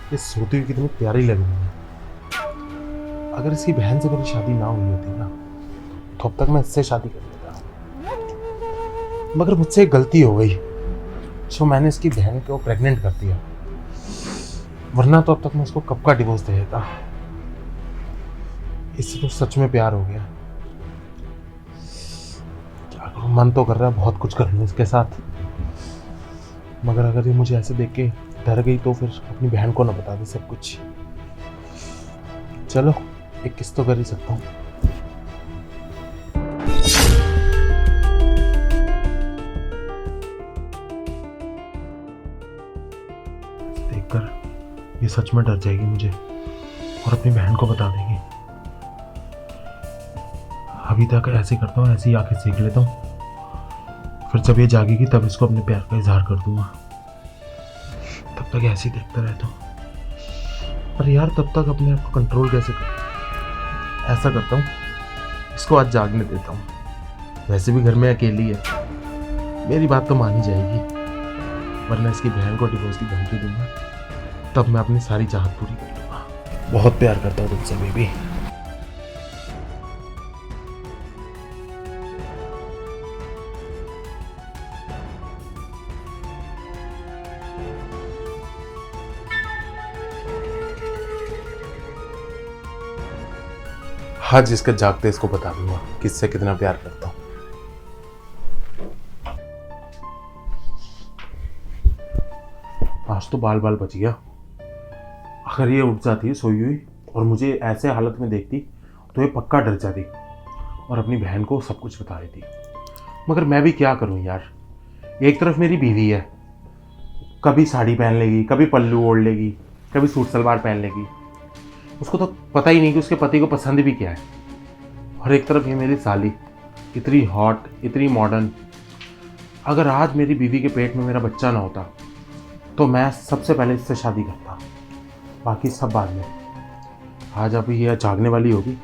ये सोती हुई कितनी प्यारी लग रही है। अगर इसकी बहन से मेरी शादी ना हुई होती ना तो अब तक मैं इससे शादी कर लेता। मगर मुझसे एक गलती हो गई जो मैंने इसकी बहन को प्रेग्नेंट कर दिया, वरना तो अब तक मैं उसको कब का डिवोर्स दे देता। इससे तो सच में प्यार हो गया। क्या करूं, मन तो कर रहा है बहुत कुछ कर लूं इसके साथ, मगर अगर ये मुझे ऐसे देख के डर गई तो फिर अपनी बहन को ना बता दे सब कुछ। चलो एक किस तो कर ही सकता हूँ। देखकर ये सच में डर जाएगी मुझे और अपनी बहन को बता देगी। अभी तक ऐसे करता हूँ, ऐसी आंखें सीख लेता हूँ, फिर जब ये जागेगी तब इसको अपने प्यार का इजहार कर दूंगा। तब तक ऐसे ही देखता रहता हूँ। पर यार तब तक अपने आप को कंट्रोल कैसे करूं? ऐसा करता हूँ, इसको आज जागने देता हूँ। वैसे भी घर में अकेली है, मेरी बात तो मान ही जाएगी, वरना इसकी बहन को डिवोर्स की धमकी दूंगा, तब मैं अपनी सारी चाहत पूरी कर लूंगा। बहुत प्यार करता हूँ तुमसे बेबी। आज इसका जागते इसको बता दूंगा किससे कितना प्यार करता हूँ। आज तो बाल बाल बच गया। अगर ये उठ जाती सोई हुई और मुझे ऐसे हालत में देखती तो ये पक्का डर जाती और अपनी बहन को सब कुछ बता देती। मगर मैं भी क्या करूं यार, एक तरफ मेरी बीवी है, कभी साड़ी पहन लेगी, कभी पल्लू ओढ़ लेगी, कभी सूट सलवार पहन लेगी, उसको तो पता ही नहीं कि उसके पति को पसंद भी क्या है। और एक तरफ ये मेरी साली, इतनी हॉट, इतनी मॉडर्न। अगर आज मेरी बीवी के पेट में मेरा बच्चा ना होता तो मैं सबसे पहले इससे शादी करता, बाकी सब बाद में। आज अभी यह जागने वाली होगी,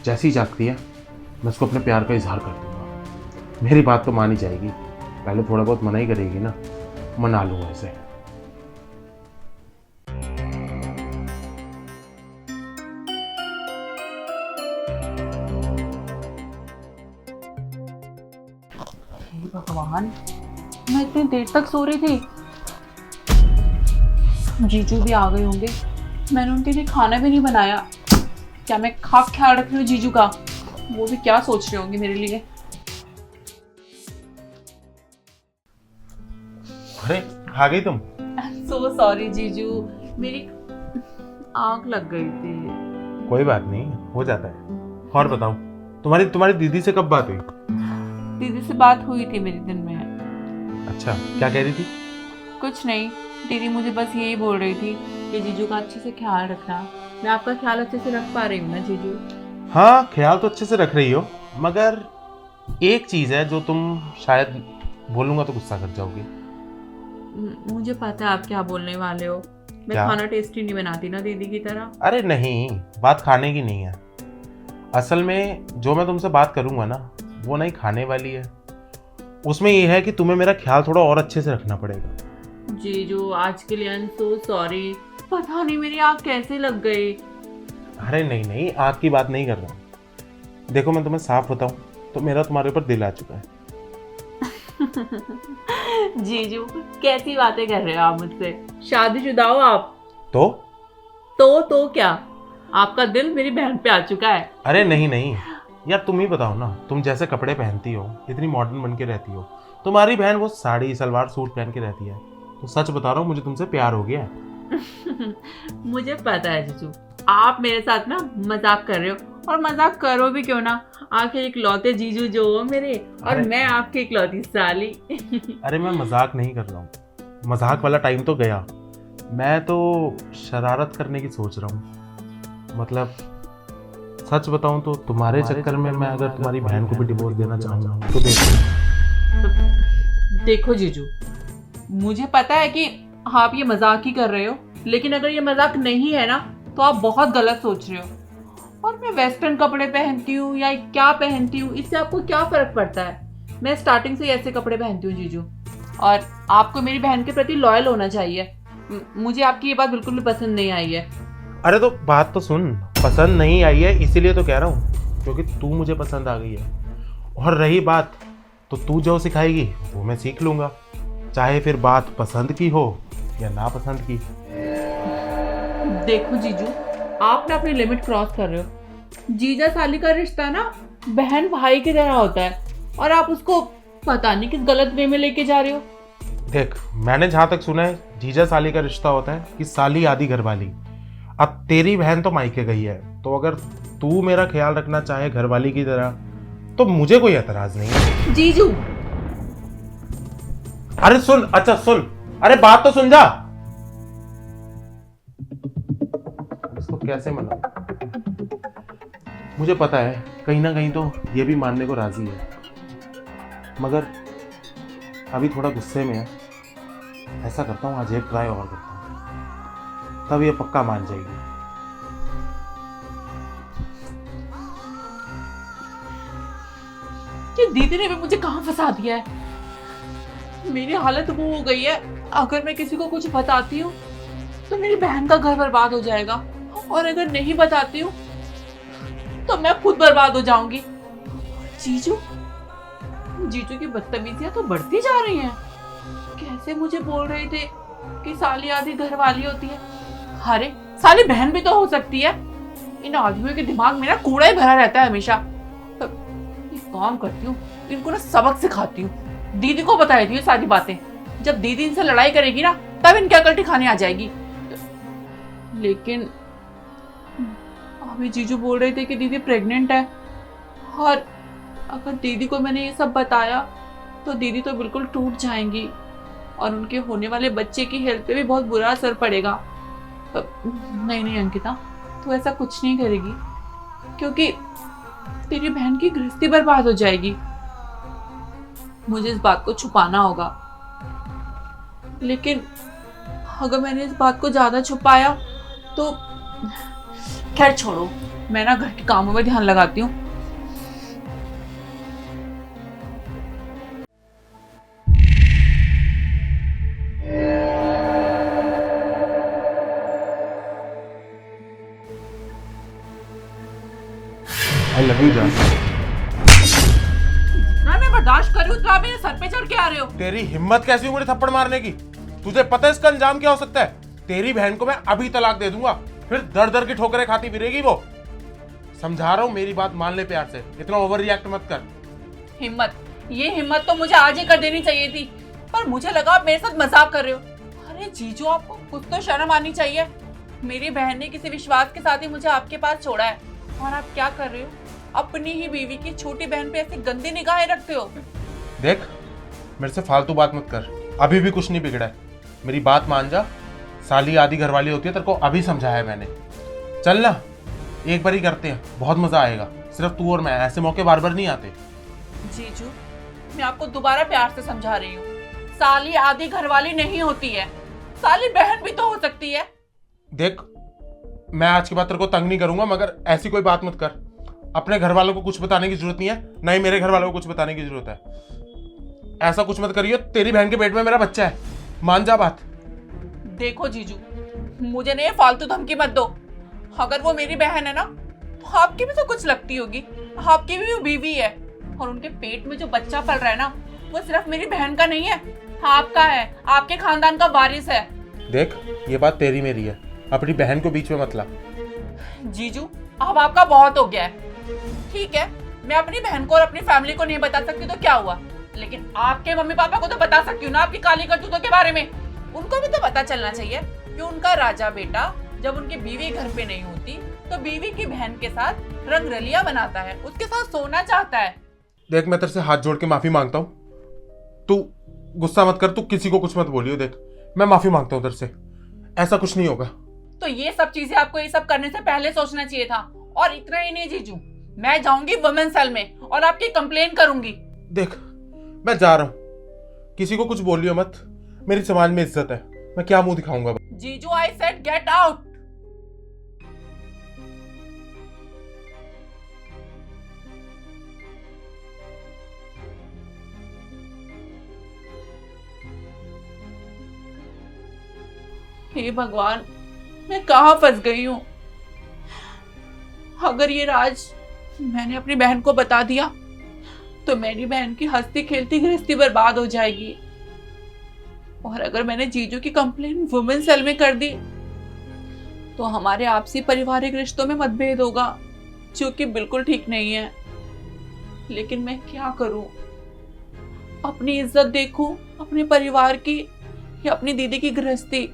जैसी ही जागती है मैं उसको अपने प्यार का इजहार कर दूंगा। मेरी बात तो मान ही जाएगी, पहले थोड़ा बहुत मना ही करेगी ना, मना लूँगा इसे। हे भगवान, मैं इतनी देर तक सो रही थी। जीजू भी आ गए होंगे, मैंने उनके लिए खाना भी नहीं बनाया। क्या मैं खाक ख्याल रख रही हूँ जीजू का, वो भी क्या सोच रहे होंगे मेरे लिए। अरे आ गई तुम? सो सॉरी जीजू, मेरी आंख लग गई थी। कोई बात नहीं, हो जाता है। और बताओ, तुम्हारी दीदी से कब बात हुई? दीदी से बात हुई थी मेरी दिन में। अच्छा, क्या कह रही थी? कुछ नहीं, दीदी मुझे बस यही बोल रही थी कि जीजू का अच्छे से ख्याल रखना। मैं आपका ख्याल अच्छे से रख पा रही हूँ ना जीजू? हाँ, ख्याल तो अच्छे से रख रही हो, मगर एक चीज है जो तुम शायद बोलूंगा तो गुस्सा कर जाओगी। मुझे पता है आप क्या बोलने वाले हो। मैं क्या? खाना टेस्टी नहीं बनाती ना दीदी की तरह। अरे नहीं, बात खाने की नहीं है। असल में जो मैं तुमसे बात करूंगा ना, वो नहीं खाने वाली है। उसमें ये है कि तुम्हें मेरा ख्याल थोड़ा और अच्छे से रखना पड़ेगा। जीजू आज के लिए आई एम सो सॉरी। पता नहीं मेरी आँख कैसे लग गई। अरे नहीं, आग की बात नहीं कर रहा हूँ। देखो मैं तुम्हें साफ बताऊं तो मेरा तुम्हारे ऊपर दिल आ चुका है। जीजू कैसी बातें कर रहे हो आप मुझसे? शादीशुदा हो आप? तो क्या आपका दिल मेरी बहन पे आ चुका है? अरे नहीं यार, तुम ही बताओ ना, तुम जैसे कपड़े पहनती हो, इतनी मॉडर्न बन के रहती हो, तुम्हारी बहन वो साड़ी सलवार सूट पहन के रहती है, तो सच बता रहा हूँ मुझे तुमसे प्यार हो गया है। मुझे पता है जीजू, आप मेरे साथ ना मजाक कर रहे हो, और मजाक करो भी क्यों ना, आखिर इकलौते जीजू जो हो मेरे, और मैं आपकी इकलौती साली। अरे मैं मजाक नहीं कर रहा हूँ, मजाक वाला टाइम तो गया। मैं तो शरारत करने की सोच रहा हूँ। मतलब सच बताऊं तो तुम्हारे चक्कर में मैं अगर तुम्हारी बहन को भी डिवोर्स देना चाहूँगा तो देखो जीजू, मुझे पता है कि आप ये मजाक ही कर रहे हो, लेकिन अगर ये मजाक नहीं है ना तो आप बहुत गलत सोच रहे हो। और मैं वेस्टर्न कपड़े पहनती हूँ या क्या पहनती हूँ, इससे आपको क्या फर्क पड़ता है? मैं स्टार्टिंग से ऐसे कपड़े पहनती हूँ जीजू, और आपको मेरी बहन के प्रति लॉयल होना चाहिए। मुझे आपकी ये बात बिल्कुल भी पसंद नहीं आई है। अरे तो बात तो सुन, पसंद नहीं आई है इसीलिए तो कह रहा हूँ, क्योंकि तू मुझे पसंद आ गई है। और रही बात, तो तू जो सिखाएगी वो मैं सीख लूँगा, चाहे फिर बात पसंद की हो या ना पसंद की। देखो जीजू, आप ना अपनी लिमिट क्रॉस कर रहे हो। जीजा साली का रिश्ता ना बहन भाई की तरह होता है, और आप उसको पता नहीं किस गलत वे में लेके जा रहे हो। देख, मैंने जहाँ तक सुना है जीजा साली का रिश्ता होता है कि साली आधी घरवाली। अब तेरी बहन तो मायके गई है, तो अगर तू मेरा ख्याल रखना चाहे घरवाली की तरह तो मुझे कोई एतराज नहीं है। जीजू, अरे सुन, अच्छा सुन, अरे बात तो सुन जा। इसको कैसे मना? मुझे पता है कहीं ना कहीं तो ये भी मानने को राजी है, मगर अभी थोड़ा गुस्से में है। ऐसा करता हूँ, आज एक ट्राई और करता हूँ, तब ये पक्का मान जाएगी। ये दीदी ने भी मुझे कहाँ फंसा दिया है। मेरी हालत वो हो गई है, अगर मैं किसी को कुछ बताती हूँ तो मेरी बहन का घर बर्बाद हो जाएगा, और अगर नहीं बताती हूँ तो मैं खुद बर्बाद हो जाऊंगी। जीजू, जीजू की बदतमीजियां तो बढ़ती जा रही हैं। कैसे मुझे बोल रहे थे कि साली आधी घर वाली होती है। अरे साली बहन भी तो हो सकती है। इन आदमियों के दिमाग में ना कूड़ा ही भरा रहता है हमेशा। एक काम करती हूँ, इनको ना सबक सिखाती हूँ, दीदी को बता देती हूँ सारी बातें। जब दीदी इनसे लड़ाई करेगी ना, तब इनकी अकल ठिकाने आ जाएगी। लेकिन अभी जीजू बोल रहे थे कि दीदी प्रेग्नेंट है, और अगर दीदी को मैंने ये सब बताया तो दीदी तो बिल्कुल टूट जाएंगी, और उनके होने वाले बच्चे की हेल्थ पे भी बहुत बुरा असर पड़ेगा। नहीं नहीं अंकिता, तू ऐसा कुछ नहीं करेगी, क्योंकि तेरी बहन की गृहस्थी बर्बाद हो जाएगी। मुझे इस बात को छुपाना होगा, लेकिन अगर मैंने इस बात को ज्यादा छुपाया तो खैर छोड़ो, मैं ना घर के कामों में ध्यान लगाती हूँ। आई लव यू जान। मैं बर्दाश्त कर रही हूँ, तो आप मेरे सर पे चढ़ के आ रहे हो। तेरी हिम्मत कैसी हुई मुझे थप्पड़ मारने की? तुझे पता है इसका अंजाम क्या हो सकता है? तेरी बहन को मैं अभी तलाक दे दूंगा, फिर दर दर की ठोकरें खाती फिरेगी वो। समझा रहा हूँ, मेरी बात मान ले प्यार से, इतना ओवर रिएक्ट मत कर। हिम्मत, ये हिम्मत तो मुझे आज ही कर देनी चाहिए थी, पर मुझे लगा आप मेरे साथ मजाक कर रहे हो। अरे जीजू, आपको कुछ तो शर्म आनी चाहिए। मेरी बहन ने किसी विश्वास के साथ ही मुझे आपके पास छोड़ा है, और आप क्या कर रहे हो? अपनी ही बीवी की छोटी बहन पे ऐसी गंदी निगाहें रखते हो। देख, मेरे से फालतू बात मत कर, अभी भी कुछ नहीं बिगड़ा है। मेरी बात मान जा, साली आधी घरवाली होती है, तेरे को अभी समझाया है मैंने। चल ना, एक बार ही करते हैं, बहुत मजा आएगा। सिर्फ तू और मैं, ऐसे मौके बार बार नहीं आते। जीजू, मैं आपको दोबारा प्यार से समझा रही हूँ, साली आधी घरवाली नहीं होती है, साली बहन भी तो हो सकती है। देख, मैं आज के बाद तेरे को तंग नहीं करूंगा, मगर ऐसी कोई बात मत कर। अपने घर वालों को कुछ बताने की जरूरत नहीं है, ना ही मेरे घर वालों को कुछ बताने की जरूरत है। ऐसा कुछ मत करियो, तेरी बहन के पेट में मेरा बच्चा है, मान जा बात। देखो जीजू, मुझे नहीं फालतू धमकी मत दो। अगर वो मेरी बहन है ना, तो आपकी भी तो कुछ लगती होगी, आपकी भी वो बीवी है, और उनके पेट में जो बच्चा पल रहा है ना, वो सिर्फ मेरी बहन का नहीं है, आपका है, आपके खानदान का वारिस है। देख, ये बात तेरी मेरी है, अपनी बहन को बीच में मत ला। जीजू, अब आपका बहुत हो गया है। ठीक है, मैं अपनी बहन को और अपनी फैमिली को नहीं बता सकती तो क्या हुआ, लेकिन आपके मम्मी पापा को तो बता सकती हूँ ना आपकी काली करतूतों के बारे में। उनको भी तो पता चलना चाहिए कि उनका राजा बेटा जब उनकी बीवी घर पे नहीं होती तो बीवी की बहन के साथ रंगरलिया बनाता है, उसके साथ सोना चाहता है। देख, मैं तेरे से हाथ जोड़ के माफी मांगता हूँ, तू गुस्सा मत कर, तू किसी को कुछ मत बोलियो। देख, मैं माफी मांगता हूँ तेरे से, ऐसा कुछ नहीं होगा। तो ये सब चीजें आपको ये सब करने से पहले सोचना चाहिए था। और इतना ही नहीं जीजू, मैं जाऊंगी वुमेन सेल में और आपकी कंप्लेन करूंगी। देख, मैं जा रहा हूँ, किसी को कुछ बोलियो मत, मेरी समाज में इज्जत है, मैं क्या मुंह दिखाऊंगा। जीजू, आई सेड गेट आउट। हे भगवान, मैं कहाँ फंस गई हूँ। अगर ये राज मैंने अपनी बहन को बता दिया तो मेरी बहन की हंसती खेलती गृहस्थी बर्बाद हो जाएगी। और अगर मैंने जीजू की कंप्लेन वुमेन सेल में कर दी तो हमारे आपसी पारिवारिक रिश्तों में मतभेद होगा, जो कि बिल्कुल ठीक नहीं है। लेकिन मैं क्या करूं? अपनी इज्जत देखूं, अपने परिवार की, या अपनी दीदी की गृहस्थी?